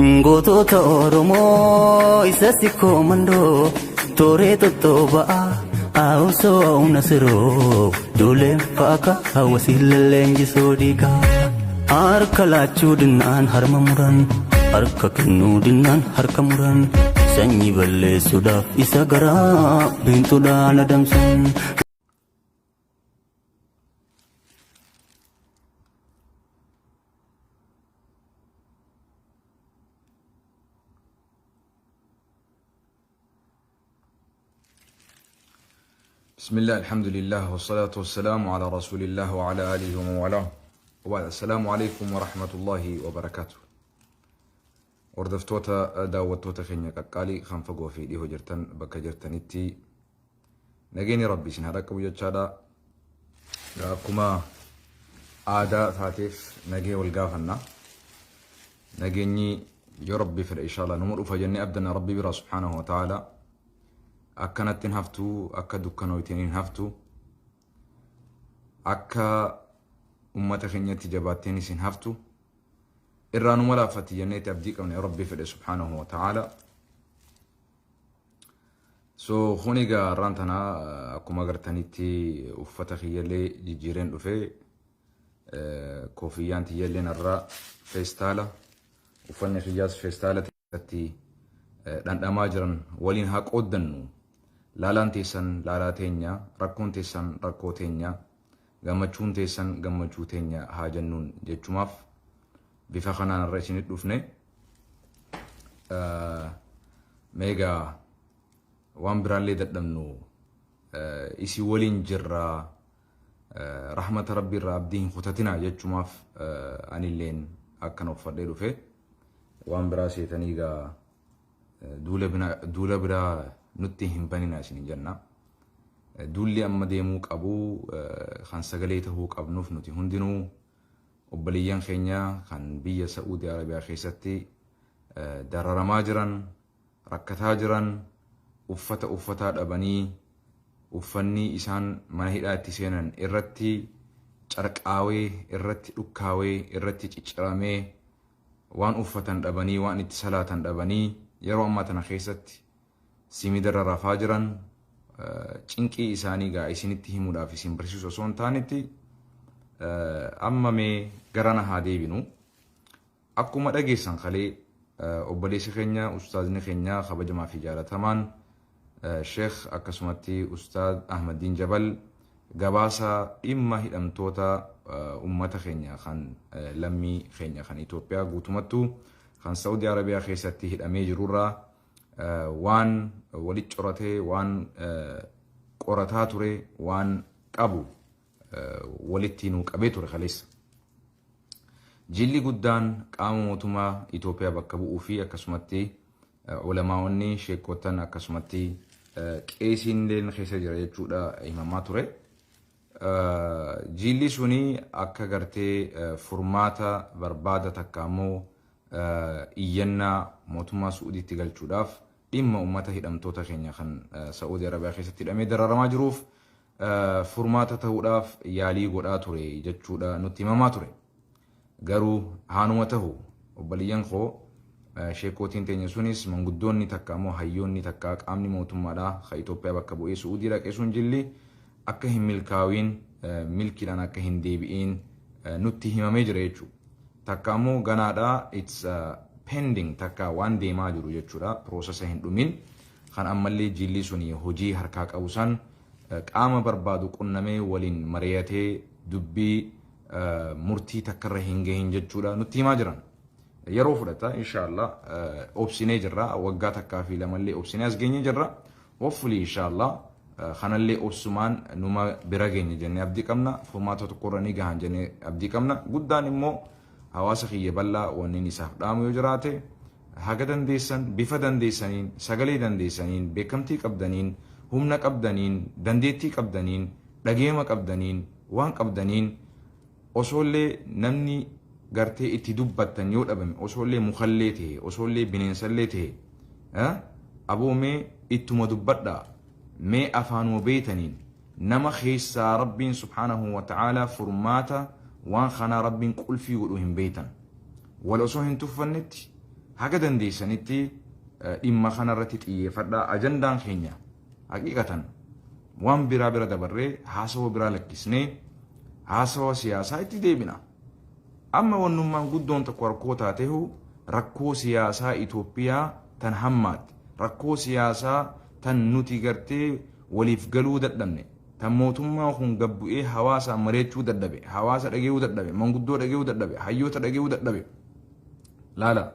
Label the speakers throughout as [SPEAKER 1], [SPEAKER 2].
[SPEAKER 1] Gootota Oromoo isatti koomandoo tooree tottooba'a haawusoo nasiroo duuleen faaka hawwasii leenjisoo dhiigaa harka laachuu dinnaan harma muran harka kennuu dinnaan harka muran sanyii balleessuudhaaf isa garaa biintuudhaan adamsan.
[SPEAKER 2] بسم الله الحمد لله والصلاة والسلام على رسول الله وعلى آله ومن والاه وبعد السلام عليكم ورحمة الله وبركاته. وردفتوتا داوتوتا خينيا قالي خنفقوا في دي هجرتن بك جرتنتي نجيني ربي سنهارك ويجادا كما عادة ثاتيف نجي والقافنا نجيني يا ربي في إن شاء الله نمر فجني أبدنا ربي برا سبحانه وتعالى أكنت هفتو أكا دكانويتين هفتو أكا أمة خنيتي جباتين سين هفتو إرانو ملا فتي جنيت أبديك من ربي فدي سبحانه وتعالى خونيغا رانتنا أكو مغرتانيتي أفتخي يلي جيجيرين رفي كوفيانتي يلي نرى فيستالا وفني خياس فيستالا تي لان أماجرن ولين هاك أدنو لالان تيسن لالا تينيا ركون تيسن ركو تينيا غمچون تيسن غمچو تينيا هاجنون جيچوماف بفخنا الرئيسين الدفنة ميغا وان بران لي ددمنو إسي ولين جرى رحمة ربي الرابدين خطتنا جيچوماف أني اللين أكنو فرديدو في وان براسي تنيغا دولا بنا نتهم بنينا سنين جنة دولي أما ديموك أبو خان سقليته قبنوف نتي هندنو وبليان خينيا خان بيا سعودي عربيا خيستي درر ماجرا ركتاجرا أفتا أبني أفني إسان منهيرات سينان إرتي چرقاوي إرتي أكاوي إرتي چرامي وان أفتن أبني وان اتصالاتن أبني yeroo ammaa tana keessatti simidarra rafaa jiran cinqii isaanii gaa isinitti himuudhaaf isin barsiisu osoo hin taanetti amma mee garana haa deebinu. Akkuma dhageessan kalee obboleessi keenya ustaazni keenya kabajamaa fi jaalatamaan Sheekh akkasumatti Ustaaz Ahmadiin Jabal gabaasa dhimma hidhamtoota ummata keenya kan lammii keenya kan Itoophiyaa guutumattuu kan Saudi Arabia keessatti hidhamee jirurraa waan walitti coratee waan qorataa ture waan qabu walitti nuu qabee ture kaleessa. Jilli guddaan qaama mootummaa Itoophiyaa bakka bu'uu fi akkasumatti ulamaa'onni sheekotan akkasumatti qeesiin keessa jira jechuudha himamaa ture. Jilli suni akka gartee furmaata barbaada takka ammoo iyyannaa mootummaa Suudiitti galchuudhaaf dhimma ummata hidhamtoota keenya kan Saudi Arabiyaa keessatti hidhamee dararamaa jiruuf furmaata ta'uudhaaf yaalii godhaa ture jechuudha nutti himamaa ture. Garuu haanuma ta'u obboleeyyan koo sheekootiin teenya sunis manguddoonni takka ammoo hayyoonni takka qaamni mootummaadhaa kan Itoophiyaa bakka bu'ee Suudii dhaqee sun jilli akka hin milkaa'in milkiidhaan akka hin deebi'in nutti himamee jira jechuudha. Takka ammoo ganaadha it's pending takka waan deemaa jiru jechuudha processa hin dhumin kan ammallee jilli suni hojii harkaa qabu san qaama barbaadu qunnamee waliin mari'atee dubbii murtii takkarra hin gahin jechuudha nutti himaa jiran. Yeroo fudhata inshallah obsinee jirra waggaa takkaa fi lamallee obsinee as geenye jirra hopefully inshallah kanallee obsumaan numa bira geenye jennee abdii qabna furmaata tokkorra ni gahan jennee abdii qabna. Guddaan immoo hawaasa kiyya bal'aa wanneen isaaf dhaamu yoo jiraate haga dandeessan bifa dandeessaniin sagalee dandeessaniin beekamtii qabdaniin humna qabdaniin dandeettii qabdaniin dhageema qabdaniin waan qabdaniin osoollee namni gartee itti dubbattan yoo dhabame osoollee mukallee ta'e osoollee bineensallee ta'e aboomee ittuma dubbadhaa mee afaanuma beetaniin nama keessaa rabbiin subhaanahu wa ta'aalaa furmaata وان خنا ربين قل في ودوهم بيتا ولو سوهن تفنت haga dandeessanitti dhimma kanarratti xiyyeeffadhaa. Ajandaan keenya haqiqatan waan biraa bira dabarree haasawa biraa lakkisnee haasawa siyaasaa itti deebina. Amma wannummaan guddoon tokko rakkoo taatehu rakkoo siyaasaa Itoophiyaa tan hammaatti, rakkoo siyaasaa tan nuti gartee waliif galuu dadhabne, tan mootummaa kun gabbu'ee hawaasa mareechuu dadhabe, hawaasa dhageeyuu dadhabe, manguddoo dhageeyuu dadhabe, hayyoota dhageeyuu dadhabe. Laala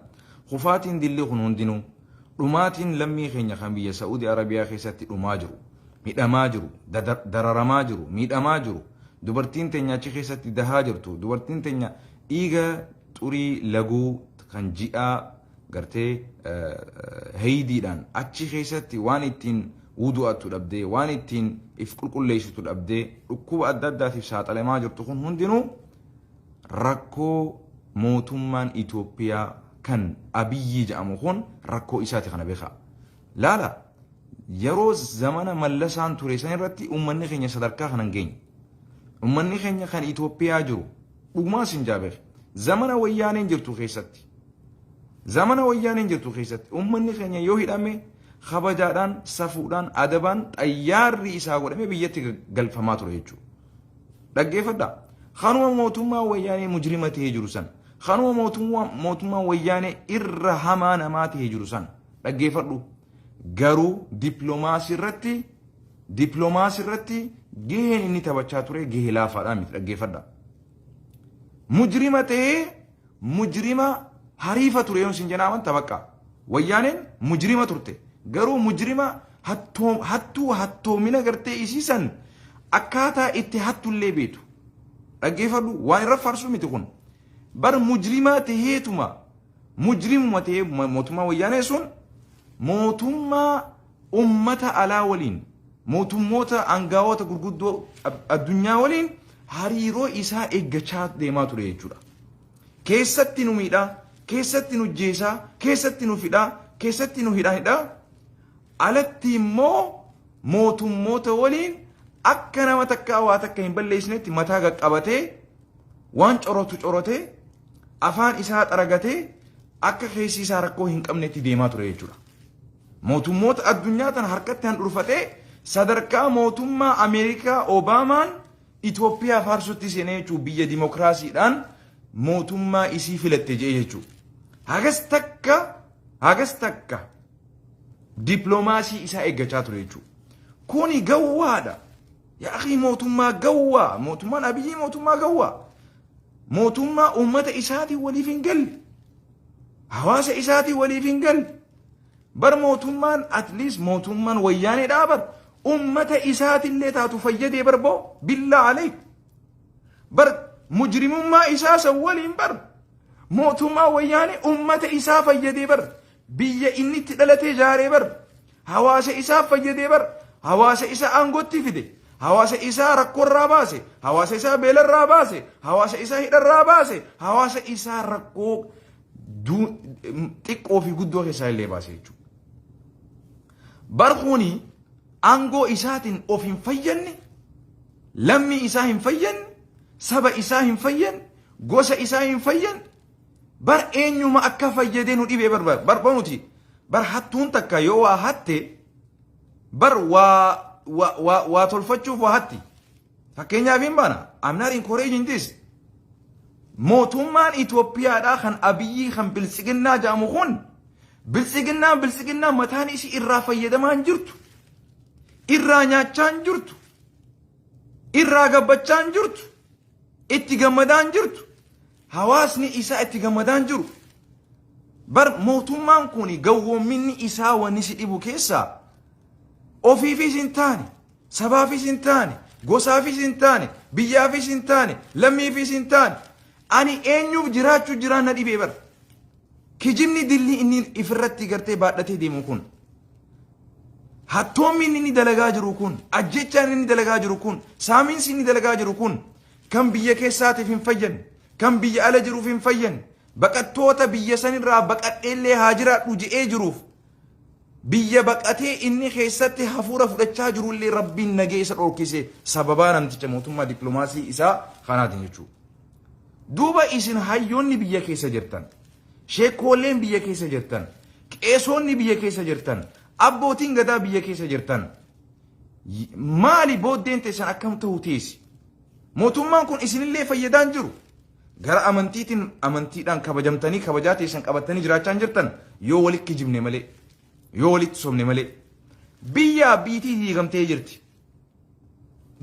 [SPEAKER 2] kufaatiin dillee kun hundinuu dhumaatiin lammii keenya kan biyya Saudi Arabiyaa keessatti dhumaa jiru, midhamaa jiru, dararamaa jiru, miidhamaa jiru, dubartiin teenya achi keessatti dahaa jirtu, dubartiin teenya dhiiga xurii laguu kan ji'aa gartee haydiidhaan achi keessatti waan ittiin wudu'attu dhabdee, waan ittiin if qulqulleessitu dhabdee dhukkuba adda addaatiif saaxilamaa jirtu kun hundinuu rakkoo mootummaan Itoophiyaa kan Abiyyi jedhamu kun rakkoo isaati kana beekaa. Laala yeroo zamana mallasaan ture san irratti ummanni keenya sadarkaa kanan geenye. Ummanni keenya kan Itoophiyaa jiru dhugumaa sin jaabeef zamana wayyaaneen jirtu keessatti. Zamana wayyaaneen jirtu keessatti ummanni keenya yoo hidhame kabajaadhaan, safuudhaan, adabaan xayyaarri isaa godhame biyyatti galfamaa ture jechuudha. Dhaggeeffadhaa. Kanuma mootummaa wayyaanee mujrima ta'ee jiru san. Kanuma mootummaa wayyaanee irra hamaa namaa ta'ee jiru san. Dhaggeeffadhu. Garuu dippiloomaasii irratti gaheen inni taphachaa ture gahee laafaadhaa miti. Dhaggeeffadhaa. Mujrima ta'ee mujrima hariifa ture yoon sin jenaaman tabaqqa. Wayyaaneen mujrima turte. Garuu mujrima hattoomina gartee isiisan akkaataa itti hattullee beetu. Dhaggeeffadhu waan irra farsuu miti kun. Bar mujrima ta'eetuma mujrimuma ta'ee mootummaa wayyaanee sun mootummaa ummata alaa waliin mootummoota aangawoota gurguddoo addunyaa waliin hariiroo isaa eeggachaa deemaa ture jechuudha. Keessatti nu miidhaa, keessatti nu jeesaa, keessatti nu fidhaa, keessatti nu hidhaa. Alatti immoo mootummoota waliin akka nama takkaa waa takka hin balleessinetti mataa qaqqabatee waan corotee afaan isaa xaragatee akka keessi isaa rakkoo hin qabnetti deemaa ture jechuudha. Mootummoota addunyaa tan harkatti han dhurfatee sadarkaa mootummaa Ameerikaa Obaamaan Itoophiyaa faarsutti seenee jechuudha biyya dimokiraasiidhaan mootummaa isii filatte jee jechuudha. Hagas takka dippiloomaasii isaa eeggachaa ture jechuudha. Kuni gawwaadha. Yaa akhi mootummaa gawwaa, mootummaan Abiyyi mootummaa gawwaa. Mootummaa ummata isaatii waliif hin galle. Hawaasa isaatii waliif hin galle. Bar mootummaan at least mootummaan wayyaanee dhaabar ummata isaatillee taatu fayyadee barboo billaa alayk. Bar mujrimummaa isaa san waliin bar mootummaa wayyaanee ummata isaa fayyadee bar biyya inni itti dhalatee jaaree bar hawaasa isaa fayyadee bar hawaasa isaa aangotti fide. Hawaasa isaa rakkoorraa baase, hawaasa isaa beelarraa baase, hawaasa isaa hidharraa baase, hawaasa isaa rakkoo xiqqoo fi guddoo keessaa illee baase jechuudha. Barkuuni aangoo isaatiin of hin fayyanne, lammii isaa hin fayyanne, saba isaa hin fayyanne, gosa isaa hin fayyanne, bar eenyuma akka fayyadee nu dhibee barbanuti. Bar hattuun takka yoo waa hatte, bar waa tolfachuuf waa hatti. Fakkeenyaaf hin baana. I'm not encouraging this. Mootummaan Itoophiyaadhaa kan Abiyyi kan bilisiginnaa jedhamu kun bilisiginnaa mataan isii irraa fayyadamaa hin jirtu. Irraa nyaachaa hin jirtu. Irraa gabbachaa hin jirtu. Itti gammadaa hin jirtu. Hawaasni isaa itti gammadaa hin jiru. Bar mootummaan kun gawwoomminni isaa wanni si dhibu keessaa ofiifis hin taane, sabaafis hin taane, gosaafis hin taane, biyyaafis hin taane, lammiifis hin taane. Ani eenyuuf jiraachuu jiraan na dhibee bar. Kijibni dilli inni ifirratti gartee baadhatee deemu kun. Hattoommi inni dalagaa jiru kun, ajjechaan inni dalagaa jiru kun, saamiinsi inni dalagaa jiru kun kan biyya keessaatiif hin fayyanne, kan biyya ala jiruuf hin fayyanne, baqattoota biyya sanirraa baqadheellee haa jiraadhu je'ee jiruuf biyya baqatee inni keessatti hafuura fudhachaa jirullee rabbiin nageessa dhorkise sababaa namticha mootummaa dippiloomaasii isaa kanaatiin jechuudha. Duuba isin hayyoonni biyya keessa jirtan, sheekoolleen biyya keessa jirtan, qeesonni biyya keessa jirtan, abbootiin gadaa biyya keessa jirtan. Maali booddeen teessan akkam ta'u teessi? Mootummaan kun isinillee fayyadaan jiru. Gara amantiidhaan kabajamtanii kabajaa teessan qabatanii jiraachaa jirtan yoo walitti jibne malee, yoo walitti somne malee. Biyyaa biitii diigamtee jirti.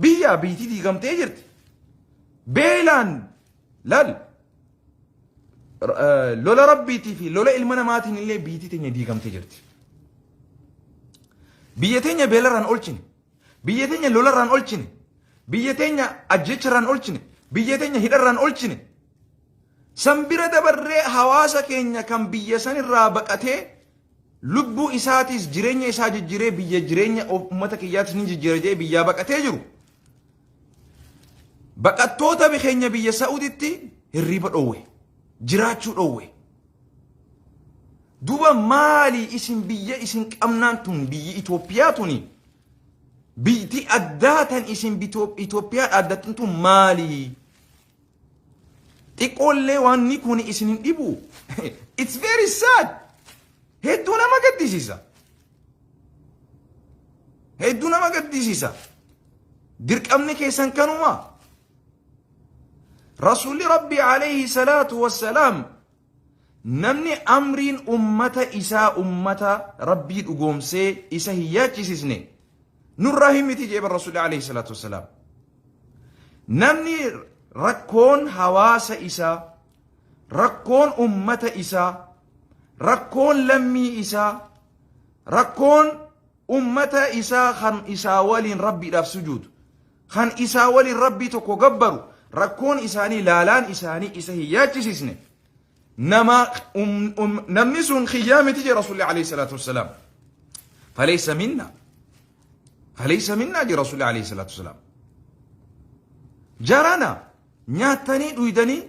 [SPEAKER 2] Biyyaa biitii diigamtee jirti. Beelaan lal lola rabbiitii fi lola ilma namaatiin illee biitii teenya diigamtee jirti. Biyya teenya beelarraan olchine. Biyya teenya lolarraan olchine. Biyya teenya ajjecharraan olchine. Biyya teenya hidharraan olchine. Sanbira dabarree hawaasa keenya kan biyya sanirraa baqatee lubbuu isaatis jireenya isaa jijjiiree biyya jireenya uummata kiyyaatis ni jijjiiree biyyaa baqatee jiru. Baqattoota keenya biyya Saa'uditti hirriba dhoowwe. Jiraachuu dhoowwe. Duba maali isin biyya isin qabnaan tun biyyi Itoophiyaa tuni? Biitii addaatan isin Itoophiyaa addaatan tun maali? Xiqqoollee waan ni kun isin hin dhibu. It's very sad. Hedduu nama gaddisiisa. Hedduu nama gaddisiisa. Dirqamni keessan kanuma. Rasuulli Rabbi alayhi salaatu wassalaam namni amriin ummata isaa ummata Rabbii dhugoomsee isa hin yaachisisne nurraa himiti jeeba Rasuulli alayhi salaatu wassalaam. Namni rakkoon hawaasa isaa, rakkoon ummata isaa, rakkoon lammii isaa, rakkoon ummata isaa kan isaa waliin Rabbiidhaaf sujuudu, kan isaa waliin Rabbii tokko gabbaru, rakkoon isaanii laalaan isaanii isa hin yaachisisne namni sun khiyyaa miti jee Rasuulli alayhi salaatu wassalaam. Falaysa minna jee Rasuulli alayhi salaatu wassalaam. Jarana nyaatanii dhuydanii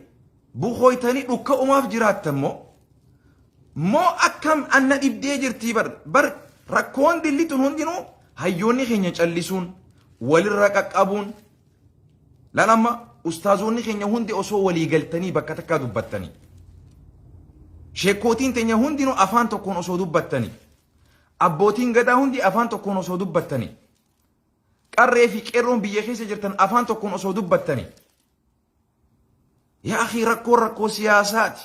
[SPEAKER 2] bukhooytanii dhukka umaaf jiraattan moo akkam anna dhibdee jirtii bar rakkoon dillitun hundinuu hayyoonni keenya callisuun walirra qaqqabuun lalama ustaazonni keenya hundi osoo walii galtanii bakka takkaa dubbattanii sheekootiin teenya hundinuu afaan tokkoon osoo dubbattanii abbootiin gadaa hundi afaan tokkoon osoo dubbattanii qarree fi qeerroon biyya keessa jirtan afaan tokkoon osoo dubbattanii yaa akhi rakkoo siyaasaati.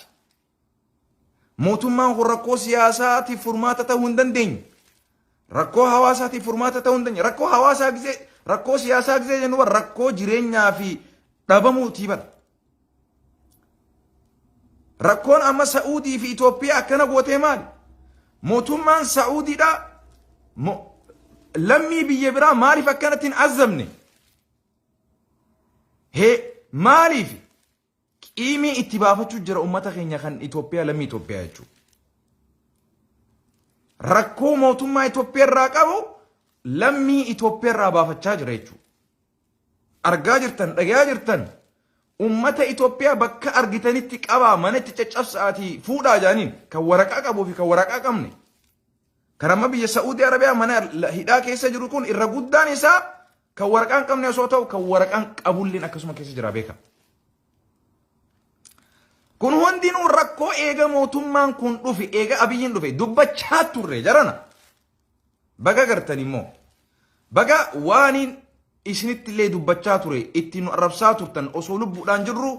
[SPEAKER 2] Mootummaan kun rakkoo siyaasaati furmaata ta'uu hin dandeenye. Rakkoo hawaasaati furmaata ta'uu hin dandeenye. Rakkoo siyaasaa gisee jennu rakkoo jireenyaa fi dhabamuutii bara. Rakkoon amma Saa'udii fi Itoophiyaa akkana gootee maali? Mootummaan Saa'udiidha lammii biyya biraa maaliif akkanatti hin azzamne? Maaliif? Qiimii itti baafachuu jira ummata keenya kan Itoophiyaa lammii Itoophiyaa jechuudha. Rakkoo mootummaa Itoophiyaa irraa qabu lammii Itoophiyaa irraa baafachaa jira jechuudha. Argaa jirtan, dhagaa jirtan. Ummata Itoophiyaa bakka argitanitti qabaa mana itti caccabsaatii fuudhaa jaaniin kan waraqaa qabuu fi kan waraqaa qabne. Kan amma biyya Saa'udii Arabiyaa mana hidhaa keessa jiru kun irra guddaan isaa kan waraqaan qabne osoo ta'u kan waraqaan qabulleen akkasuma keessa jira beeka. Kun hundinuu rakkoo eega mootummaan kun dhufe eega abiyyiin dhufe dubbachaa turre jarana. Baga gartan immoo baga waaniin isinitti illee dubbachaa ture itti nu arrabsaa turtan osoo lubbuudhaan jirru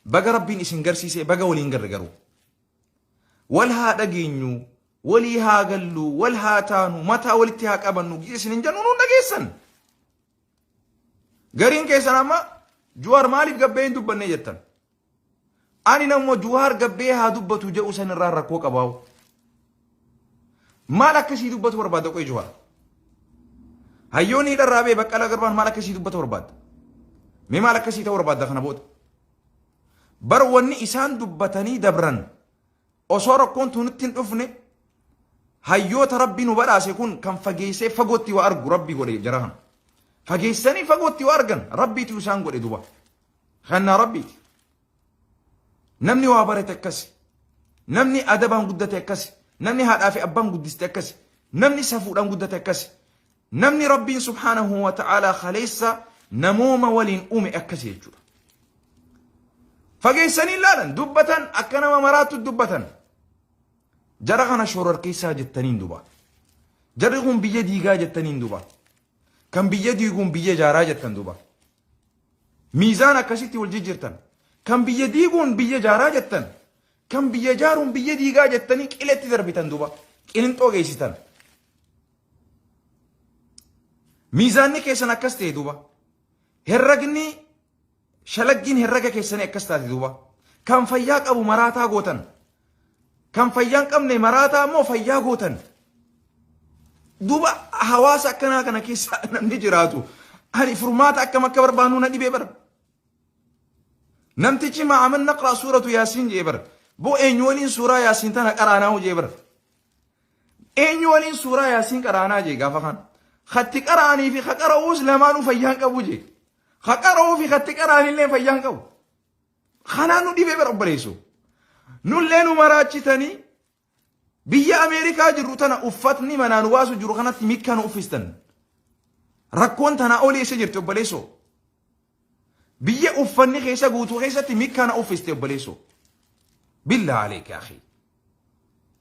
[SPEAKER 2] baga rabbiin isin garsiisee baga waliin gargaru. Wal haa dhageenyu, walii haa gallu, wal haa taanu, mataa walitti haa qabannu isin hin jennu nuun dhageessan. Gariin keessan amma Juwaar maaliif gabbee hin dubbanne jettan? Ani nammo Juwaar gabbee haa dubbatu jedhu san irraa rakkoo qabaawu. Maal akkasii dubbatu barbaada qoy Juwaar? Hayyoonni hidharraa bee Baqqalaa Garbaan maal akkasii dubbatu barbaada? Mee maal akkasii ta'uu barbaada kana booda? Bar wanni isaan dubbatanii dabran osoo rakkoon nutti hin dhufne hayyoota rabbii nu badhaase kun kan fageessee fagootti waa argu rabbii godhe jara kana. Fageessanii fagootti waa argan rabbiitu isaan godhe duba. Kannaa rabbiiti. Namni waa barate akkasi. Namni adabaan guddate akkasi. Namni haadhaa fi abbaan guddiste akkasi. Namni safuudhaan guddate akkasi. Namni rabbiin subhaanahu wa ta'aalaa khaleessa namooma waliin uume akkasi jechuudha. fageessanii ilaalan dubbatan akka nama maraatu dubbatan jara kana shororkeessaa jettaniin duba jarri kun biyya diigaa jettaniin duba kan biyya diiguun biyya jaaraa jettan duba miizaan akkasitti wal jijjiirtan kan biyya diiguun biyya jaaraa jettan kan biyya jaaruun biyya diigaa jettanii qiletti darbitan duba qilinxoo geessitan miizaanni keessan akkas ta'e duba herragni shalaggiin herraga keessanii akkas taate duba kan fayyaa qabu maraataa gootan kan fayyaan qabne maraataa immoo fayyaa gootan duba hawaasa akkanaa kana keessa namni jiraatu ani furmaata akkam akka barbaannu na dhibee bara namtichi ma'aman naqraa suuratu yaasiin jee bara boo eenyu waliin suuraa yaasiin tana qaraanaa jee bara eenyu waliin suuraa yaasiin qaraanaa jee gaafa kan khatti qaraanii fi khaqara'uus lamaanuu fayyaan qabu jee khaqara'uu fi khatti qaraanillee fayyaan qabu kanaan nu dhibee bara obboleessu nullee nu maraachitanii biyya Ameerikaa jirru tana uffatni manaan waasu jiru kanatti mikkaan uffistan rakkoon tana olii isa jirti obboleessu biyya uffanni keessa guutuu keessatti mikkaan uffiste obboleessu بالله عليك يا أخي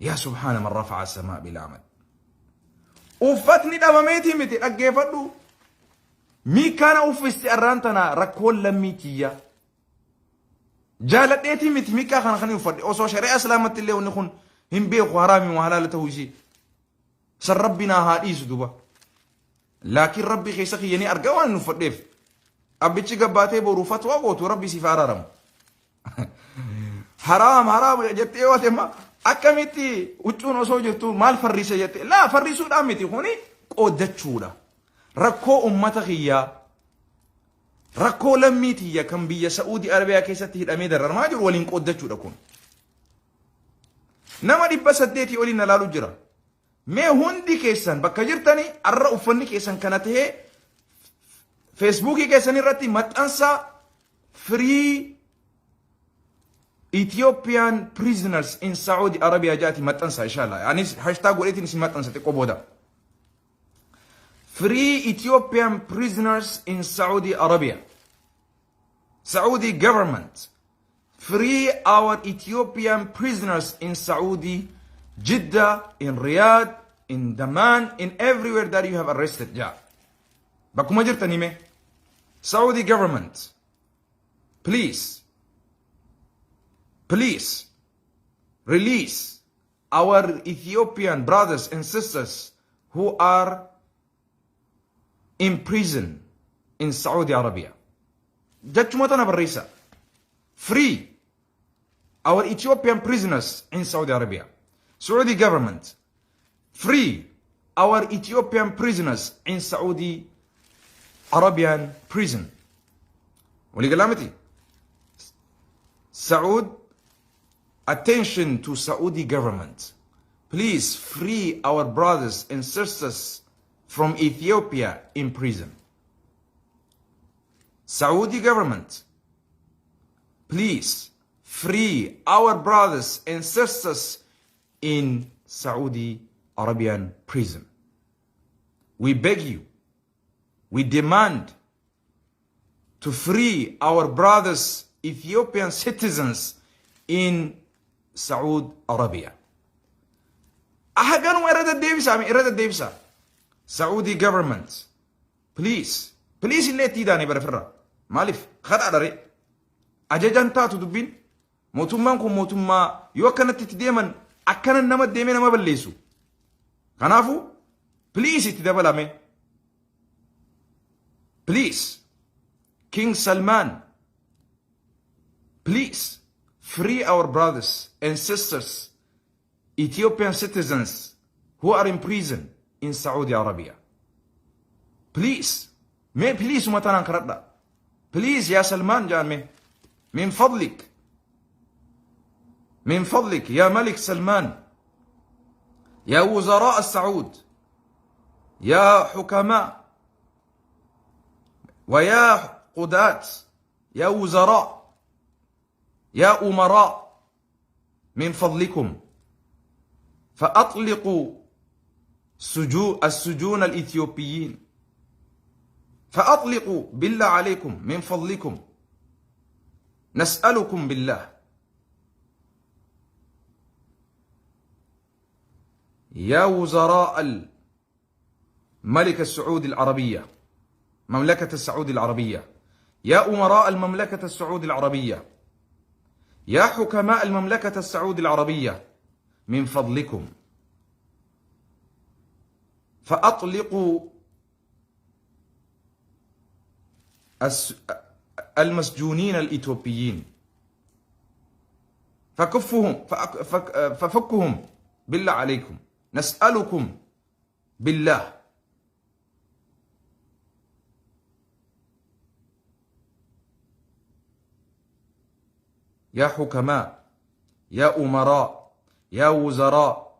[SPEAKER 2] يا سبحان من رفع السماء بالعمد وفتني دماميتي متي أجيفدو مي كان أوفيستي أرانتنا ركول لميتيا جالت إيتي متي مي كان خني وفدي أوسو شريعة سلامة الله ونخون هم بيخو حرامي وحلال توجي سر ربنا هاديس دوبا لكن ربي خيسخي يعني أرجوان نفديف أبيتشي قباتي بورو فتوى وتو ربي سفارة رم حرام جتي واتما أكمتي وتشون وسوجتو مال فريسة جتي لا فريسو دامتي هوني قدتشودا ركو أمتخيا ركو لميتي يا كم بيا سعودي أربيا كيستي الأمير الرماجر ولين قدتشودا كون نما دي بس ديتي ولين نلالو جرا ما هندي كيسان بكجرتني أرى أفني كيسان كانت هي فيسبوكي كيساني راتي متأنسى فري Ethiopian prisoners in Saudi Arabia جاتي ما تنسى إن شاء الله يعني هاشتاج وليتي نسي ما تنسى تقوبودا Free Ethiopian prisoners in Saudi Arabia Saudi government free our Ethiopian prisoners in Saudi Jeddah in Riyadh in Daman in everywhere that you have arrested ja bakuma jirtani me Saudi government please release our Ethiopian brothers and sisters who are in prison in Saudi Arabia. Jachumatan Barisa. Free our Ethiopian prisoners in Saudi Arabia. Saudi government. Free our Ethiopian prisoners in Saudi Arabian prison. ولقلامتي Saud, attention to Saudi government. Please free our brothers and sisters from Ethiopia in prison. Saudi government, please free our brothers and sisters in Saudi Arabian prison. We beg you, we demand to free our brothers Ethiopian citizens in Saudi Arabia. Ahaganu irada devisa. Saudi government, please illeti dani barafirra. Malif khada dare. Ajajan taatu dubbin. Mootummaan kun mootummaa yoo akkanatti itti deeman akkanan nama deemee nama balleessu. Kanaafu please itti dabalame. Please King Salman, please free our brothers and sisters, Ethiopian citizens who are in prison in Saudi Arabia. Please, please umatanan karadda. Please ya Salman jaan min fadlik ya Malik Salman, ya وزراء السعود, يا حكماء ويا قضاة, يا وزراء, يا أمراء, من فضلكم فأطلقوا السجون الإثيوبيين. فأطلقوا بالله عليكم من فضلكم نسألكم بالله يا وزراء الملك السعودي العربية، مملكة السعودي العربية، يا أمراء المملكة السعودي العربية، يا حكماء المملكة السعودي العربية، من فضلكم فأطلقوا المسجونين الإثيوبيين، ففكهم بالله عليكم، نسألكم بالله. يا حكماء، يا أمراء، يا وزراء،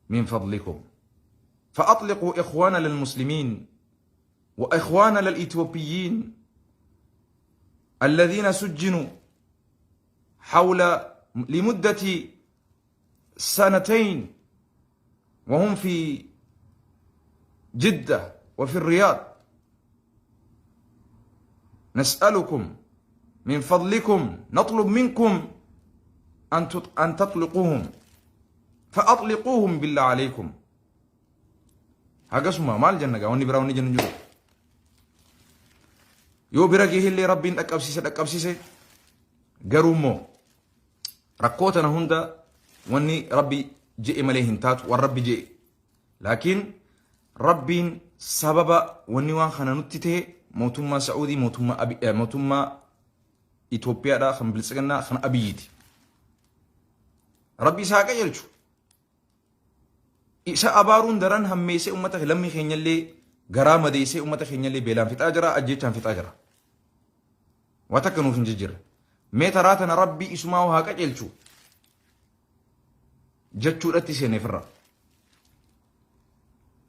[SPEAKER 2] من فضلكم فأطلقوا إخواننا المسلمين وإخواننا الإثيوبيين الذين سجنوا لمدة 2 وهم في جدة وفي الرياض. نسألكم من فضلكم، نطلب منكم أن تطلقوهم، فأطلقوهم بالله عليكم. هاقسما مال جنة واني براوني جنة جو يو برقيه اللي ربين أكبسيسة قرومو ركوتنا هندا واني ربي جئ مليهن تات والرب جئ، لكن ربين سبب واني وان خنا نتته موتما سعودي موتما إثيوبيا دا خن بلسغنا خن أبيدي ربي ساقا يلجو إسا أبارون دران هميسي أمتا لمي خين يلي غرام ديسي أمتا خين يلي بيلان فتا جرا أجيشان فتا جرا واتكنو فين ججر ميتراتنا ربي اسماو هاقا يلجو جتشو رتي سيني فرا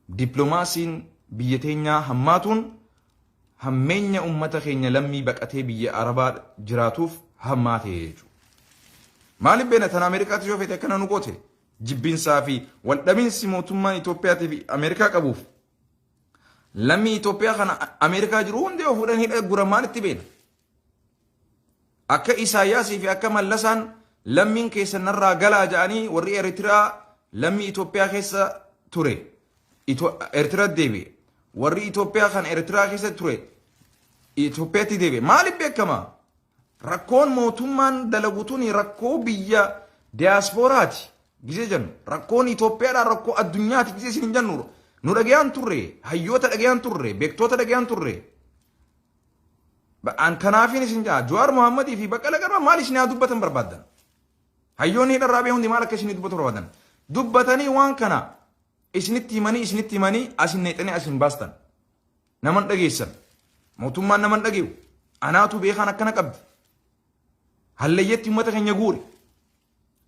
[SPEAKER 2] دبلوماسين بيتينيا هماتون همينيا أمتا خين لمي بكأتي بي عربا جراتوف هماتي يجو مالي بينتنا أمريكا تشوفي تكنا نقوتي جبين سافي والدمين سيموتما إثيوبيا في أمريكا كبوف لمي إثيوبيا خنا أمريكا جرون ديو فودن هيدا غرمان تبين أكا إساياسي في أكا ملسان لمين كيسا نرى غلا جاني وري إريترا لمي إثيوبيا كيسا توري إريترا ديبي وري إثيوبيا خان إريترا كيسا توري إثيوبيا تي ديبي مالي بيكما ركون موتمان دلغوتوني ركو بيا دياسبوراتي gisee jennu rakkoon Itoophiyaadhaan rakkoo addunyaati gisee isin hin jennu nu dhagayaan turre hayyoota dhagayaan turre beektoota dhagayaan turre an kanaafin isin jaa Jawaar Mohammadii fi Baqqalaa Garbaa maal isin haa dubbatan barbaadan hayyoonni hidharraa bee hundi maal akka isin dubbatu barbaadan dubbatanii waan kana isinitti himanii asin neexanii asin baastan naman dhageessan mootummaan naman dhageewu anaatu beekaan akkana qabdi hallayyetti uummata keenya guure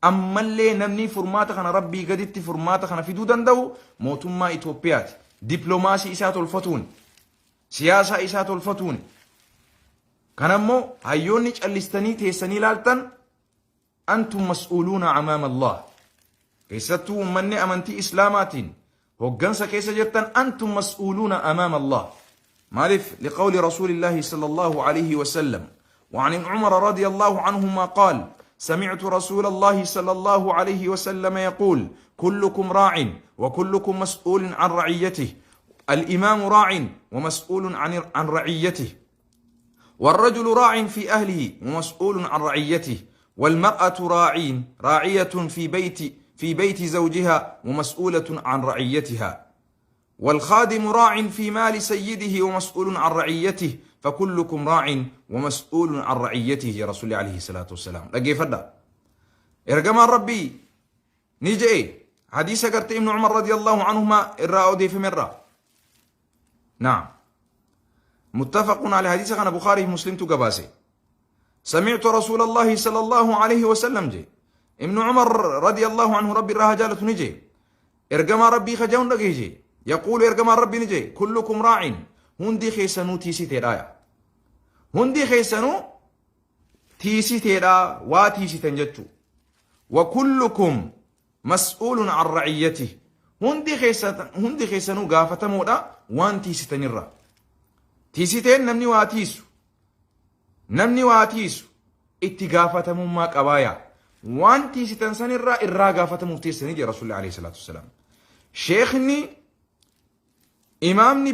[SPEAKER 2] ammallee namni furmaata kana rabbii gaditti furmaata kana fiduu danda'u mootummaa Itoophiyaati. Diplomaasii isaa tolfatuun, siyaasa isaa tolfatuun. Kanammoo hayyoonni callistanii teessanii ilaaltan antum mas'uuluuna amaama Allah. Keessattuu uummanni amantii Islaamaatiin hoggansa keessa jirtan antum mas'uuluuna amaama Allah. maaliif liqawli rasuulillaahi sallallahu alayhi wa sallam وعن عمر رضي الله عنهما قال سمعت رسول الله صلى الله عليه وسلم يقول كلكم راع وكلكم مسؤول عن رعيته الإمام راع ومسؤول عن رعيته والرجل راع في أهله ومسؤول عن رعيته والمرأة راعية في بيت زوجها ومسؤولة عن رعيتها والخادم راع في مال سيده ومسؤول عن رعيته فكلكم راع ومسؤول عن رعيته يا رسول الله عليه الصلاة والسلام لقي فدا إرجما ربي نيجي حديث قرت ابن عمر رضي الله عنهما الراودي في مرة نعم متفق على حديث عن بخاري مسلم تقباسي سمعت رسول الله صلى الله عليه وسلم جي ابن عمر رضي الله عنه ربي راها جالت نجي إرجما ربي خجون لقي جي يقول إرجما ربي نجي كلكم راع هندي خيسانو تيسي تيرايا هندي خيسانو تيسي تيرا واتيسي تنجتو وكلكم مسؤول عن رعيته هندي خيسانو غافة مودا وان تيسي تنرى تيسي تين نمني واتيسو namni waa tiisu itti gaafatamummaa qabaaya waan tiisitan san irraa gaafatamuuf teessanii jedha rasuulli alayhi salaatu wassalaam. Sheekni imaamni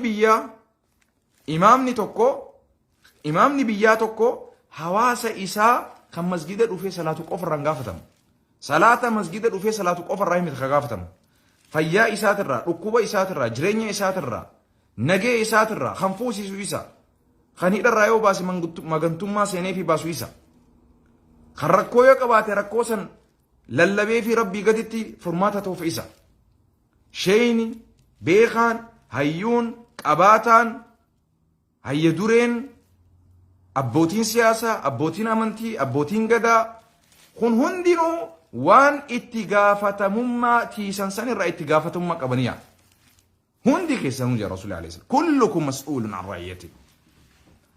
[SPEAKER 2] biyyaa tokko hawaasa isaa kan masgida dhufee salaatu qofa irraa gaafatamu. Salaata masgida dhufee salaatu qofa irraa himita ka gaafatamu. Fayyaa isaatirraa, dhukkuba isaatirraa, jireenya isaatirraa, nagee isaatirraa, kan fuusisu isa, kan hidharraa yoo baase magantummaa seenee fi baasu isa. Kan rakkoo yoo qabaate rakkoo san lallabee fi rabbii gaditti furmaata ta'uuf isa. Sheeyni, beekaan, hayyuun, qabaataan, hayya dureen, abbootiin siyaasaa, abbootiin amantii, abbootiin gadaa, kun hundinuu waan itti gaafatamummaa tiisan san irraa itti gaafatamummaa qabaniya. Hundi keessanuu jira rasuulli alayhi salaam. Kullukum mas'uulun an ra'iyyati.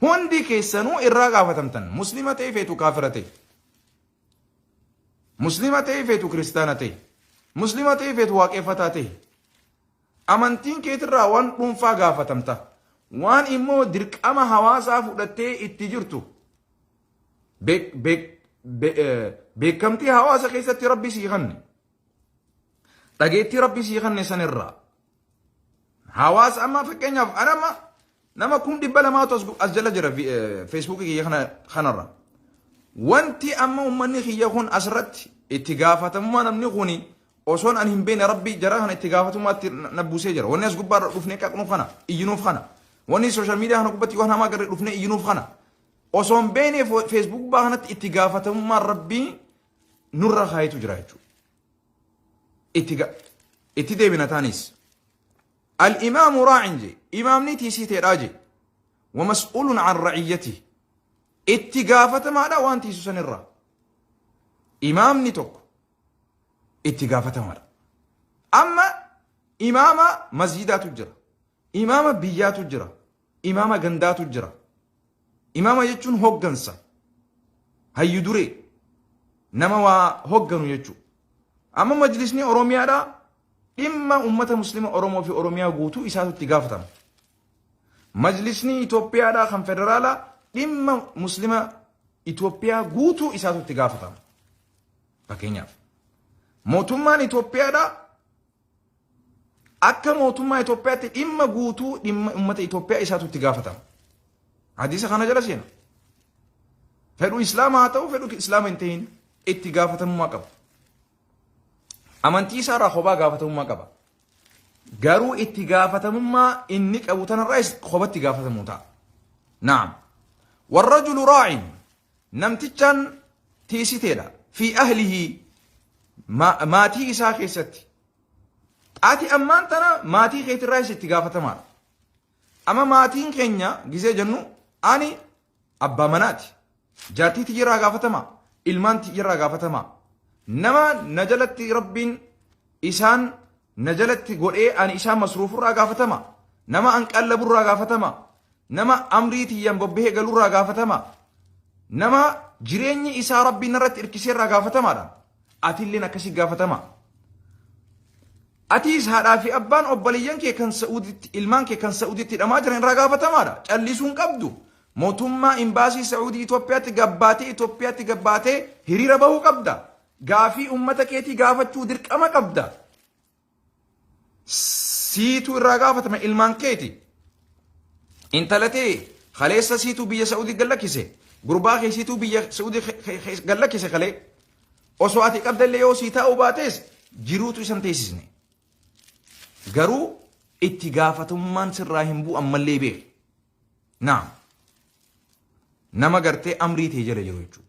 [SPEAKER 2] Hundi keessanuu irraa gaafatamtan. Muslima ta'e feetu kaafira ta'e. Muslima ta'e feetu kiristaana ta'e. Muslima ta'e feetu waaqeffataa ta'e. Amantiin keetirraa waan dhuunfaa gaafatamta. Waan immoo dirqama hawaasaa fudhattee itti jirtu. Beekamtii hawaasa keessatti rabbi sii kanne. Dhageettii rabbi sii kanne sanirraa. Hawaasa amma fakkeenyaaf nama 200 as jala jira feesbuukii kiyya kanarra. Wanti amma uummanni kiyya kun asirratti itti gaafatamummaa namni kuni osoon an hin beekne rabbi jara kana itti gaafatamummaatti nabbusee jira. Wanni as gubbaarra dhufnee qaqnuuf kana iyyinuuf kana. Wanni sooshaal miidiyaa kana gubbatti waan hamaa garee dhufnee iyyinuuf kana. Osoon beekne feesbuuk baa kanatti itti gaafatamummaan rabbii nurra kaayitu jira jechuudha. Itti deebina taanis. الإمام راع جي إمامني تيسيتي راجي ومسؤول عن رعيته اتقافة ما لا وان تيسو سنرى إمامني توك اتقافة ما لا أما إمام مسجدات الجرى إمام بيات الجرى إمام غندات الجرى إمام يجون هوغنسا هاي يدوري نما هوغنو يجو أما مجلسني أوروميا دا إما أمة مسلمة أورومو في أوروميا غوتو إساتو تغافتم مجلسني إثيوبيا دا خم فدرالا إما مسلمة إثيوبيا غوتو إساتو تغافتم فكينيا موتومان إثيوبيا دا أكا موتومان إثيوبيا إما غوتو إما أمة إثيوبيا إساتو تغافتم حديث خانا جلسينا فدو إسلام هاتو فدو إسلام انتهين اتغافتم مواقب amantii isaa irraa kophaa gaafatamummaa qaba. Garuu itti gaafatamummaa inni qabu tanarraa kophaatti gaafatamuu ta'a. Naam. Warrajulu raacin namtichaan tiisiteedha. Fi ahlihi maatii isaa keessatti. Ati ammaan tana maatii keetirraa itti gaafatamaadha. Ama maatiin keenya gizee jennu ani abbaa manaati. Jaartii tiyyaarraa gaafatamaa. Ilmaan tiyyaarraa gaafatamaa. nama najalatti rabbiin isaan najalatti godhee ani isaan masruufurraa gaafatama nama an qallaburraa gaafatama nama amrii tiyyan bobbehee galurraa gaafatama nama jireenyi isaa rabbiin irratti irkiseerraa gaafatamaadha atilleen akkasii gaafatama atiis haadhaa fi abbaan obboleeyyan kee kan Saa'uditti ilmaan kee kan Saa'uditti hidhamaa jiran irraa gaafatamaadha callisuun qabdu mootummaa imbaasii Saa'udii Itoophiyaatti gabbaatee hiriira bahuu qabda gaafii ummata keetii gaafachuu dirqama qabda. Siitu irraa gaafatama ilmaan keeti. Intalatee khaleessa siitu biyya Saa'udii gallakkise. Gurbaa kee siitu biyya Saa'udii gallakkise khalee. Osoo ati qabdallee yoo sii taa'uu baates jiruutu isan teessisne. Garuu itti gaafatamummaan sirraa hin bu'u ammallee beeku. Naam. Nama gartee amrii ta'e jala jiru jechuudha.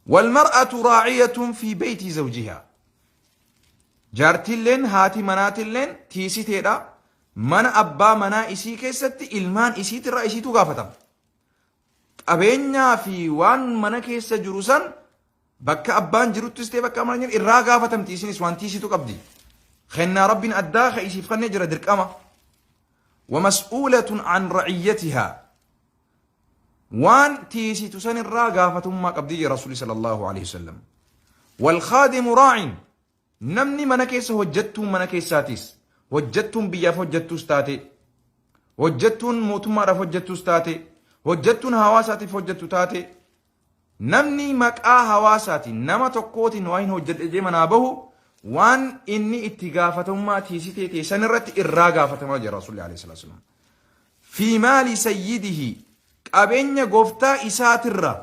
[SPEAKER 2] والمرأة راعية في بيت زوجها جارتلين هاتي مناتلين تيسي تيدا من أبا منا إسي كيست إلمان إسي ترى إسي تغافتم أبينيا في وان منا كيس جروسان بكا أبان جروت تستي بكا منين إرا غافتم تيسين سوان تيسي تقبدي خينا رب أداخ إسي فخن نجرى درك أما ومسؤولة عن رعيتها وان تيسي تسن الراقة ثم قبضي رسول صلى الله عليه وسلم والخادم راع نمني منكيس وجدتم منكيساتيس وجدتم بياف وجدتو ستاتي وجدتم موتما رف وجدتو ستاتي hojjettuun hawaasaatiif hojjettu taate namni maqaa hawaasaatiin nama tokkootiin waa hin hojjedhe jee manaa bahu waan inni itti gaafatamummaa tiisitee ta'e san irratti irraa gaafatamaa jira Rasuulli alayhi salaatu wassalaam. Fi maali sayyidihi qabeenya gooftaa isaatirra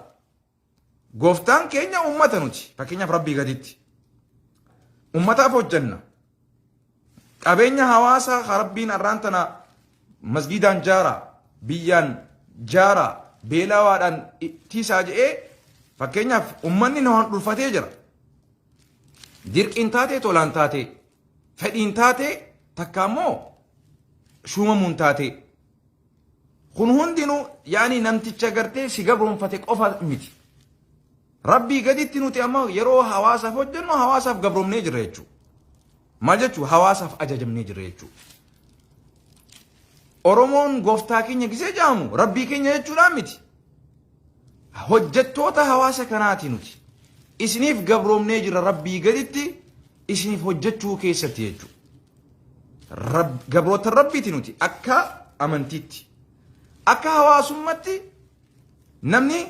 [SPEAKER 2] gooftaan keenya ummata nuti fakkeenyaaf rabbii gaditti ummataaf hojjanna qabeenya hawaasaa rabbiin arraan tana masgidaan jaara biyyaan jaara beelawaadhaan tiisaa je'ee fakkeenyaaf ummanni waan dhulfatee jira dirqiin taatee tolaan taatee fedhiin taatee takka ammoo shuumamuun taatee kun hundinuu yaani namticha gartee si gabroonfate qofa miti rabbii gaditti nuti amma yeroo hawaasaaf hojjennu hawaasaaf gabroomnee jirra jechuudha. Maal jechuudha hawaasaaf ajajamnee jirra jechuudha. Oromoon gooftaa keenya gisee jaamu rabbii keenya jechuudhaan miti. Hojjettoota hawaasa kanaati nuti. Isiniif gabroomnee jirra rabbii gaditti isiniif hojjechuu keessatti jechuudha. Gabroota rabbiiti nuti akka amantiitti. Akka hawaasummaatti namni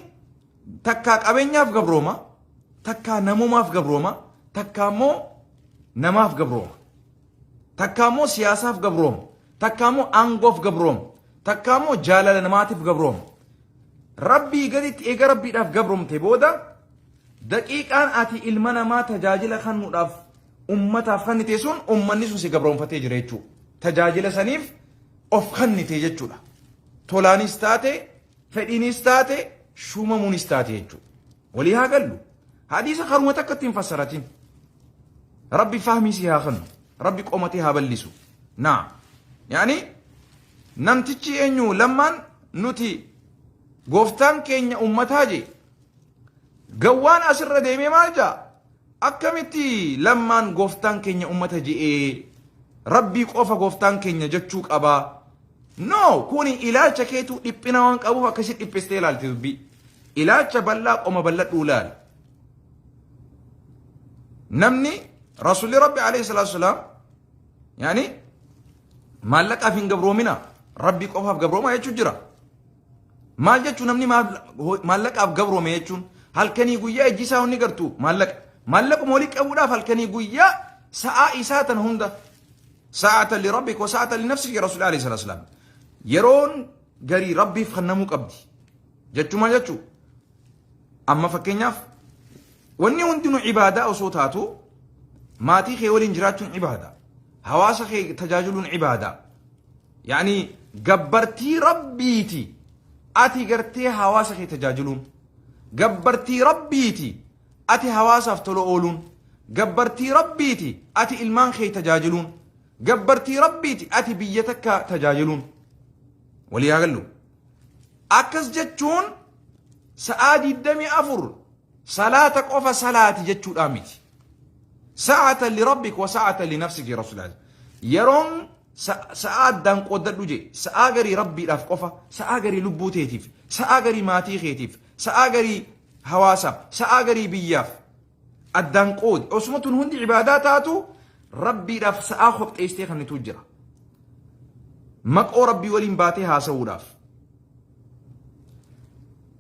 [SPEAKER 2] takkaa qabeenyaaf gabrooma, takkaa namumaaf gabrooma, takkaa immoo namaaf gabrooma, takkaa immoo siyaasaaf gabrooma, takkaa immoo aangoof gabrooma, takkaa immoo jaalala namaatiif gabrooma. Rabbii gaditti eega rabbiidhaaf gabroomte booda daqiiqaan ati ilma namaa tajaajila kennuudhaaf ummataaf kennite sun ummanni sun si gabroonfatee jira jechuudha. Tajaajila saniif of kennite jechuudha. Tolaanis taate, fedhiinis taate, shuumamuunis taate jechuudha. Walii haa gallu. Hadiisa karuma takka ittiin fassaratin. Rabbi fahmii si haa kennu. Rabbi qomatee haa bal'isu. Naa. Yaani namtichi eenyu lammaan nuti gooftaan keenya ummataa jee gawwaan asirra deemee maal jaa akkamitti lammaan gooftaan keenya ummata je'ee rabbii qofa gooftaan keenya jechuu qabaa. No, kuni ilaalcha keetu dhiphina waan qabuuf akkasitti dhiphistee ilaalte dubbii. Ilaalcha bal'aa qoma bal'adhuu ilaali. Namni Rasuulli Rabbi alayhi salaatu wasalaam yaani maallaqaaf hin gabroomina rabbii qofaaf gabrooma jechuun jira. Maal jechuun namni maallaqaaf gabroome jechuun halkanii guyyaa ejji isaa hundi gartuu maallaquma walii qabuudhaaf halkanii guyyaa sa'aa isaa tan hunda sa'aatan li rabbik wa sa'aatan li nafsik Rasuulli alayhi salaatu wasalaam. Yeroon garii rabbiif kennamuu qabdi jechuuma jechuu amma fakkeenyaaf wanni hundinuu ibaadaa osoo taatu maatii kee waliin jiraachuun ibaadaa hawaasa kee tajaajiluun ibaadaa yaani gabbartii rabbiiti ati gartee hawaasa kee tajaajiluun gabbartii rabbiiti ati hawaasaaf tola ooluun gabbartii rabbiiti ati ilmaan kee tajaajiluun gabbartii rabbiiti ati biyya takka tajaajiluun. Walii haa gallu. Akkas jechuun sa'aa 24 salaata qofa salaati jechuudha miti. Sa'aatan li rabbik wa sa'aatan li nafsik Rasuulillah. Yeroon sa'aa addaan qooddadhu je sa'aa garii rabbiidhaaf qofa sa'aa garii lubbuu teetiif sa'aa garii maatii keetiif sa'aa garii hawaasaaf sa'aa garii biyyaaf addaan qoodi osuma tun hundi ibaadaa taatu rabbiidhaaf sa'aa qopheessitee kennitu jira. Maqoo rabbii waliin baatee haasa'uudhaaf.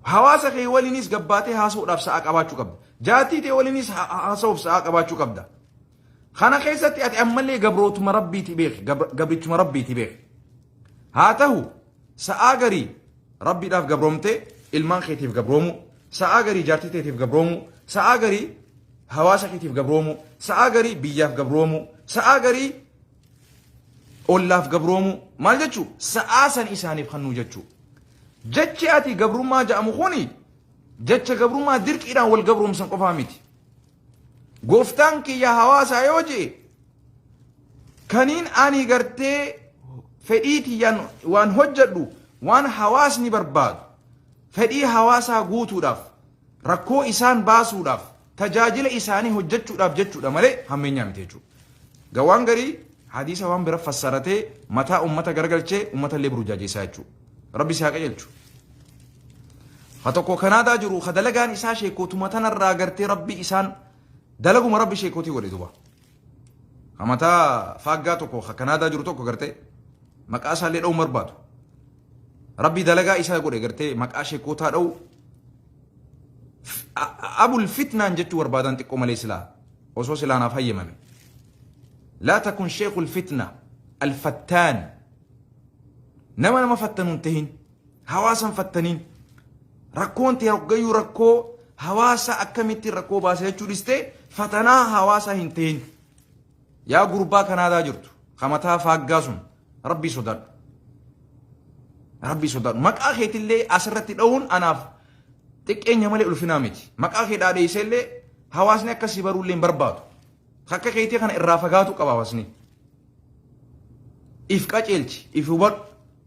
[SPEAKER 2] Hawaasa kee waliinis gabbaatee haasa'uudhaaf sa'aa qabaachuu qabda. Jaatii ta'e waliinis haasa'uuf sa'aa qabaachuu qabda. Kana keessatti ati ammallee gabrootuma rabbiiti beeki, gabrichuma rabbiiti beeki. Haa ta'u sa'aa garii rabbiidhaaf gabroomte ilmaan keetiif gabroomu, sa'aa garii jaartii teetiif gabroomu, sa'aa garii hawaasa keetiif gabroomu, sa'aa garii biyyaaf gabroomu, sa'aa garii ollaaf gabroomu maal jechuu sa'aa san isaaniif kennuu jechuu jechi ati gabrummaa ja'amu kuni jecha gabrummaa dirqiidhaan wal gabroomsan qofaa miti gooftaan kiyya hawaasaa yoo jee kaniin ani gartee fedhiitiyyaan waan hojjedhu waan hawaasni barbaadu fedhii hawaasaa guutuudhaaf rakkoo isaan baasuudhaaf tajaajila isaanii hojjechuudhaaf jechuudha malee hammeenyaa miti jechuudha gawaan garii hadiisa waan bira fassaratee mataa ummata gargalchee ummata illee burjaajeessaa jechuudha. Rabbi isaa qajeelchu. Ha tokko Kanaadaa jiru ha dalagaan isaa sheekootuma tanarraa gartee rabbi isaan dalaguma rabbi sheekootii godhe duba. Ha mataa faaggaa tokko ha Kanaadaa jiru tokko gartee maqaa isaallee dha'uun barbaadu. ربي دلقا إسا قد قرتي مقاشي كوتا دو أبو الفتنة جت وربادان تقوم الإسلام وصوص لنا فهمني لا تكن شيخ الفتنة الفتان نما فتنون تهين حواسا فتنين ركون تيرقيو ركو حواسا أكمتي ركو باسي چورسته فتنا حواسا هنتين يا غربا كنادا جرتو خمتا فاقاسون ربي صدر ربي صدر مقا خيت اللي أسرت الأون أناف تكين يمالي الفنامتي مقا خيت آده يسيلي حواسني أكسي برو اللي برباتو خاكا خيتي خان إرافقاتو قباوسني إفكاج إلتي إفوبر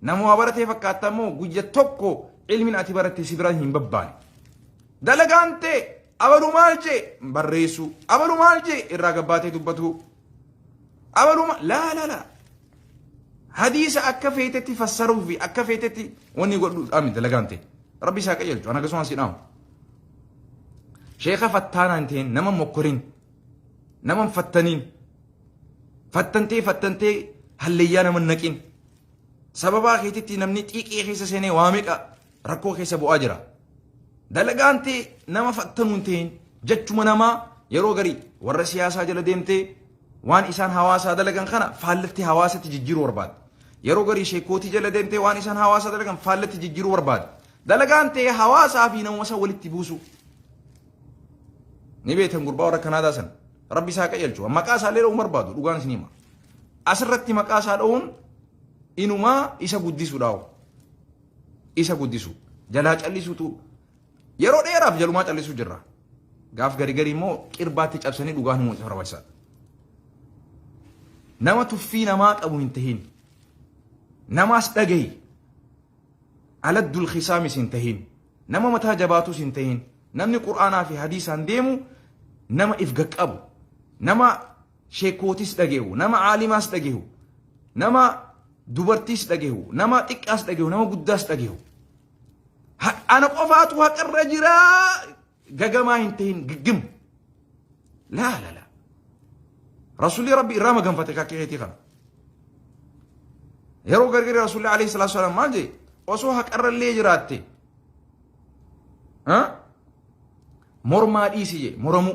[SPEAKER 2] نمو أبرتي فكاتمو قجة توكو علمين أتبرتي سبراهيم بباني دلقانتي أبرو مالجي بريسو أبرو مالجي إراقباتي دبتو أبرو لا لا لا حديث أكفيتتي فسروا في أكفيتتي واني قلت آمين دلقانتي ربي ساكا يلجو أنا قسوان سيناو شيخة فتانا انتين نما مقرين نما فتنين فتنتي هليانا من نكين سببا خيتتي نمني تيكي خيسا سيني واميكا ركو خيسا بو أجرا دلقانتي نما فتنونتين جتشو نما يرو غري ور سياسة جل ديمتي وان إسان حواسا دلقان خانا فالتي حواسا تججيرو ورباد يرو غري شيكوتي جل ديمتي وان إسان حواسا دلقان فالتي تججيرو ورباد دلقانتي حواسا في نموسا ولتي بوسو نبيتهم قربا ورا كنادا سن ربي ساكا يلجو مقاسا ليرو مربادو دوغان سنيما أسرتي مقاسا دون إنما إسا قدسو داو إسا قدسو جلاج أليسو تو يرو ديراف جلومات أليسو جرا غاف غري مو كرباتي جابساني دوغان مو سفر ويسا نما تفينا مات أبو انتهين نما استغي على الدل خسام سنتهين نما متى جباتو سنتهين نمني قرآن في حديث ديمو نما إفقك أبو نما شيكوتيس دغيو نما عالماس دغيو نما دوبرتيس دغيو نما تقاس دغيو نما قداس دغيو انا قفاتو هقر جرا غغما انتين غغم لا لا لا رسول ربي رام غنفتك كيتي خم يرو غرغري رسول الله عليه الصلاه والسلام ماجي وسو هقر لي جراتي ها مرما ديسي مرمو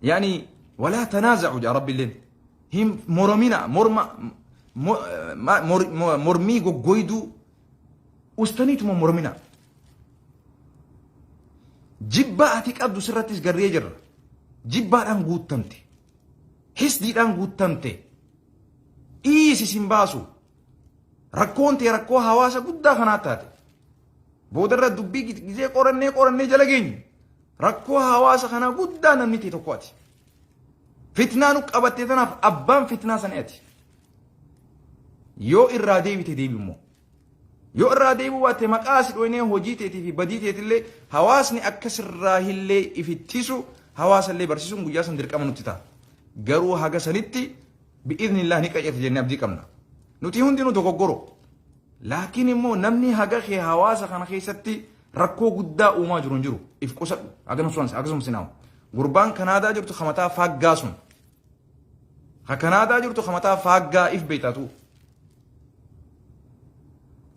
[SPEAKER 2] يعني ولا تنازعوا يا رب اللين هم مرمينا مرمي قويدو استنيتم مرمينا جبا أتيك أبدو سرتيس قريجر جبا أن قود تمتي حس دي أن قود تمتي إيسي سنباسو ركونتي ركو حواسا قد خناتاتي بودر دبي جي قرني جلقين ركو حواسا خنا قد نمتي تقواتي فتنانك أبتي تناف أبان فتنا سنأتي يو إرادي بتديب مو يو إرادي بواتي مقاصد وينيه هجيتي في بديتي اللي حواسني أكسر راهي اللي إفتيسو حواس اللي برسيسو مجاسا درك أمنو تتا قروا حاجة سنتي بإذن الله نكا يتجنب دي كمنا نتي هندينو تقوقرو لكن مو نمني حاجة خي حواسا خانا خي ستي ركو قدا وما جرون جرو إفكوسا أغنو سوانس أغزم سناو غربان كندا جرتو خمتا فاقاسون كندا جرتو خمتا فاقا إف بيتاتو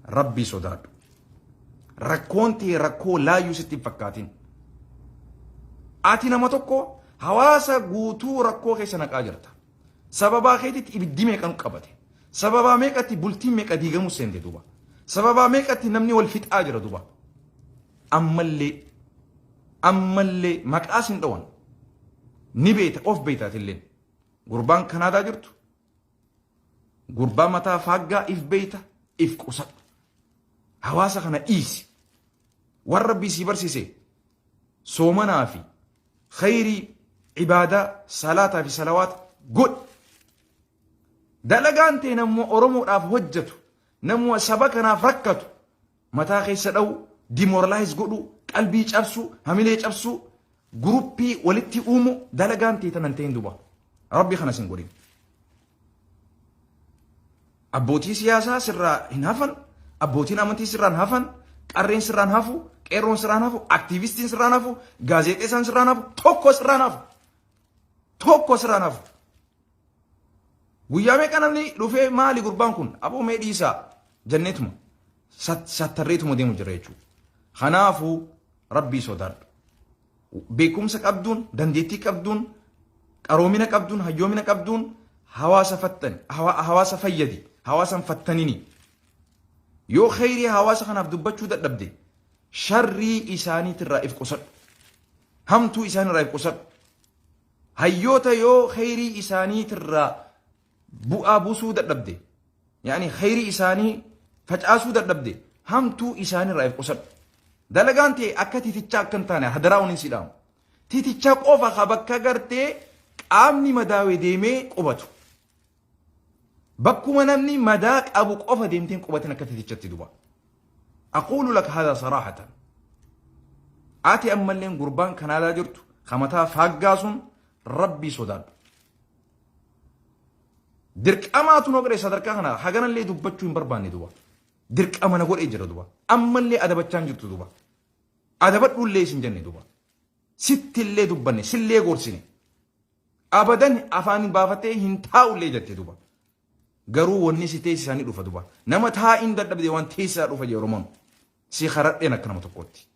[SPEAKER 2] ربي صداد ركونتي ركو لا يوستي فكاتين آتي نمتوكو حواسا قوتو ركو خيسا نقاجرتا سببا خيتي إبدي ميكانو قبتي سببا ميكاتي بلتي ميكا ديغمو سندي دوبا سببا ميكاتي نمني والفت آجر دوبا أما اللي مقاسين دوان نبيت أوف بيتات اللين غربان كندا جرتو غربان متا فاقا إف بيتا إف قصد حواسا خنا إيسي والربي سيبرسي سي صومنا في خيري عبادة صلاة في صلوات قد دلقانتي نمو أرمو راف وجتو نمو سبكنا فركتو متا خيسا دو ديمورلايز قدو قلبي جابسو هميلي جابسو جروبي ولتي أمو دلقانتي تننتين دوبا ربي خنا سنقولين أبوتي سياسة سرا هنافن أبوتي نامنتي سرا هنافن قرين سرا هنافو قيرون سرا هنافو أكتيفيستين سرا هنافو غازيتي سان سرا هنافو توكو سرا هنافو ويامي كان نمني رفي مالي قربان كن أبو ميديسا جنتهم sattarreetu deemu jira jechuudha. Kanaafuu rabbii sodaadhu. Beekumsa qabduun, dandeettii qabduun, qaroomina qabduun, hayyoomina qabduun hawaasa fayyadi, hawaasan fattanini. Yoo khayrii hawaasa kanaaf dubbachuu dadhabde sharrii isaaniitirraa if qusadhu. Hamtuu isaaniirraa if qusadhu. Hayyoota yoo khayrii isaaniitirraa bu'aa buusuu dadhabde, yaani khayrii isaanii facaasuu dadhabde hamtuu isaaniirraa if qusadhu. Dalagaan ta'e akka titichaa akka hin taane hadaraa waliin sidhaamu. Titichaa qofa ka bakka gartee qaamni madaawee deemee qubatu. Bakkuma namni madaa qabu qofa deemteen qubatin akka titichatti duba. Aquulu laka hada saraahatan. Ati ammalleen gurbaan kanaadaa jirtu kamataa faaggaa sun rabbii sodaadhu. Dirqamaatu noo godhe sadarkaa kana haganallee dubbachuu hin barbaanne duba. Dirqama na godhee jira duba. Ammallee adabachaan jirtu duba. Adabadhuullee isin jenne duba. Sittillee dubbanne, sillee gorsine. Abadan afaan baafatee hin taa'ullee jette duba. Garuu wanni si teessisanii dhufa duba. Nama taa'iin dadhabde waan teessisaa dhufa jee Oromoon. Si karadheen akka nama tokkootti.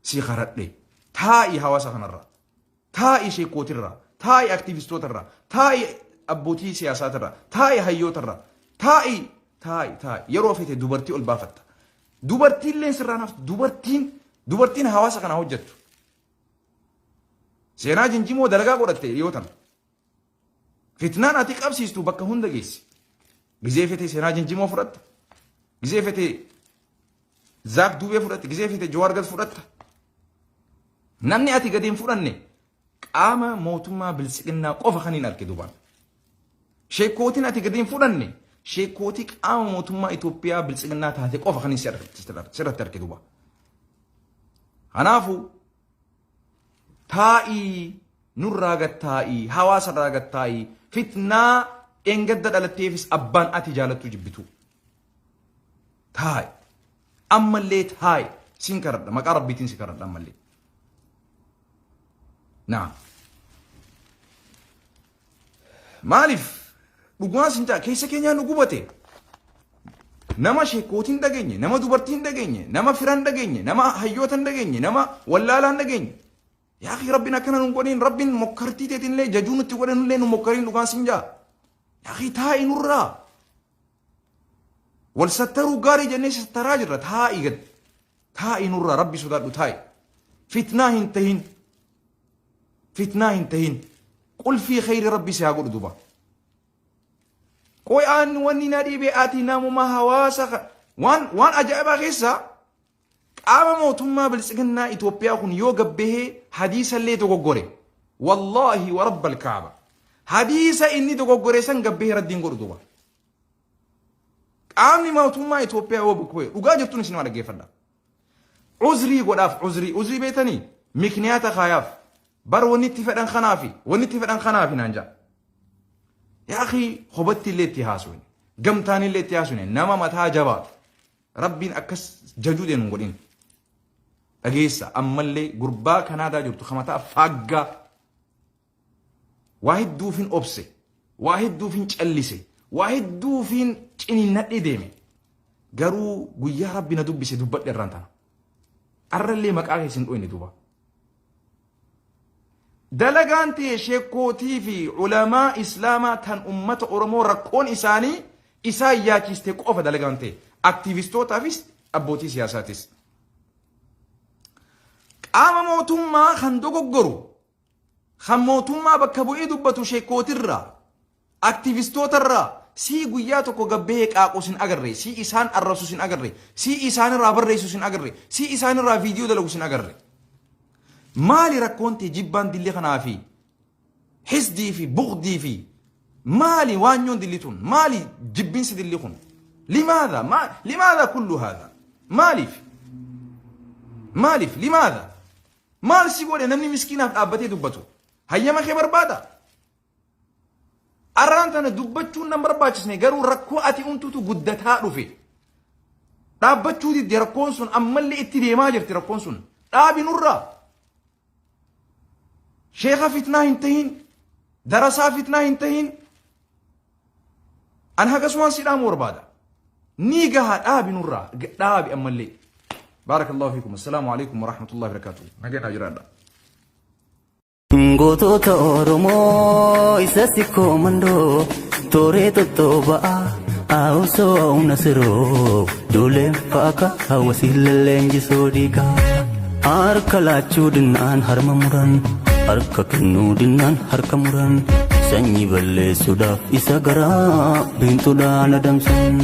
[SPEAKER 2] Si karadhee. Taa'ii hawaasa kanarraa. Taa'ii sheekootirraa. Taa'ii aktiivistootarraa. Taa'ii abbootii siyaasatirraa. Taa'ii hayyootarraa. Taa'ii yeroo fete dubartii ol baafatta. Dubartiin illee sirraa naftu. Dubartiin hawaasa kana hojjettu. Seenaa jinjimoo dalagaa godhatte yoo tan. Fitnaan ati qabsiistu bakka hunda geessi. Gizee fete seenaa jinjimoo fudhatta. Gizee fete zaak duubee fudhatta. Gizee fete jawaar gas fudhatta. Namni ati gadi hin fudhanne qaama mootummaa bilisiqinnaa qofa kan hin arge dubaan. Sheekootiin ati gadi hin fudhanne sheekootii qaama mootummaa Itoophiyaa bilisiqinnaa taate qofa kan hin sirratti arge duba. Kanaafuu taa'ii nurraa gattaa'ii hawaasarraa gattaa'ii fitnaa engadda dhalatteefis abbaan ati jaalattu jibbitu. Taa'i ammallee taa'i sin karadha maqaa rabbiitiin si karadha ammallee. Naam. Maaliif dhugumaan sin ta'a keessa keenyaa nu gubate. Nama sheekootiin dhageenye, nama dubartiin dhageenye, nama firan dhageenye, nama hayyootan dhageenye, nama wallaalaan dhageenye. Yaa akhi rabbiin akkana nu godhin rabbiin mokkartii teetinillee jajuu nutti godhanillee nu mokkariin dhugaan sin jaa. Yaa akhi taa'i nurraa. Wal sattaruu gaarii jennee sattaraa jirra taa'i gad. Taa'i nurraa rabbi sodaadhu taa'i. Fitnaa hin tahin. Fitnaa hin tahin. Qulfii khayri rabbi si haa godhu duba. Qoyaan wanni na dhiibee ati namuma hawaasa waan ajaa'ibaa keessaa qaama mootummaa bilisiqinnaa Itoophiyaa kun yoo gabbahee hadiisa illee dogoggore. Wallaahi wa rabbal kaaba. Hadiisa inni dogoggore san gabbahee raddiin godhu duba. Qaamni mootummaa Itoophiyaa yoo bukkee dhugaa jirtuun isin waan dhaggeeffadha. Uzrii godhaaf uzrii beetanii mikniyaata kaayaaf. Bar wanni itti fedhan kanaafi naan jaa. Yaa akhi hubatti illee itti haasuun gamtaan illee itti haasuun nama mataa jabaa rabbiin akkas jajuu deenu godhin. Dhageessa ammallee gurbaa kanaadaa jirtu kamataa faaggaa waa hedduufin obse waa hedduufin callise waa hedduufin ciniinnadhee deeme garuu guyyaa rabbi na dubbise dubbadhe irraan tana. Arrallee maqaa keessin dhoyne duba. Dalagaan ta'e sheekootii fi ulamaa islaamaa tan ummata Oromoo rakkoon isaanii isaan yaachiste qofa dalagaan ta'e aktiivistootaafis abbootii siyaasaatis. Qaama mootummaa kan dogoggoru kan mootummaa bakka bu'ee dubbatu sheekootirraa aktiivistootarraa si guyyaa tokko gabbahee qaaquu sin agarre si isaan arrabsu sin agarre si isaanirraa barreessu sin agarre si isaanirraa viidiyoo dalagu sin agarre. Maali rakkoonti jibbaan dilli kanaa fi hisdii fi bugdii fi maali waanyoon dilli tun maali jibbinsi dilli kun limaadha kullu haadha maaliif limaadha maal si godhe namni miskiinaaf dhaabbatee dubbatu hayyama kee barbaada. Arraan tana dubbachuun nan barbaachisne garuu rakkoo ati umtutu guddataa dhufe dhaabbachuu didde rakkoon sun ammallee itti deemaa jirti rakkoon sun dhaabi nurraa. Sheekha fitnaa hin tahin darasaa fitnaa hin tahin an hagasumaan sidhaamu barbaada. نيجا آبي نورا آبي أما اللي بارك الله فيكم السلام عليكم ورحمة الله وبركاته نجينا جرانا
[SPEAKER 1] Gootota Oromoo isa sikkoo mandoo tooree tottooba'a haawusoo humna siroo duuleen faaka hawwasi lalleenjisoo dhiigaa harka laachuu dinnaan harma muran harka kennuu dinnaan harka muran sanyii balleessuudhaaf isa garaa biintuudhaan adamsan.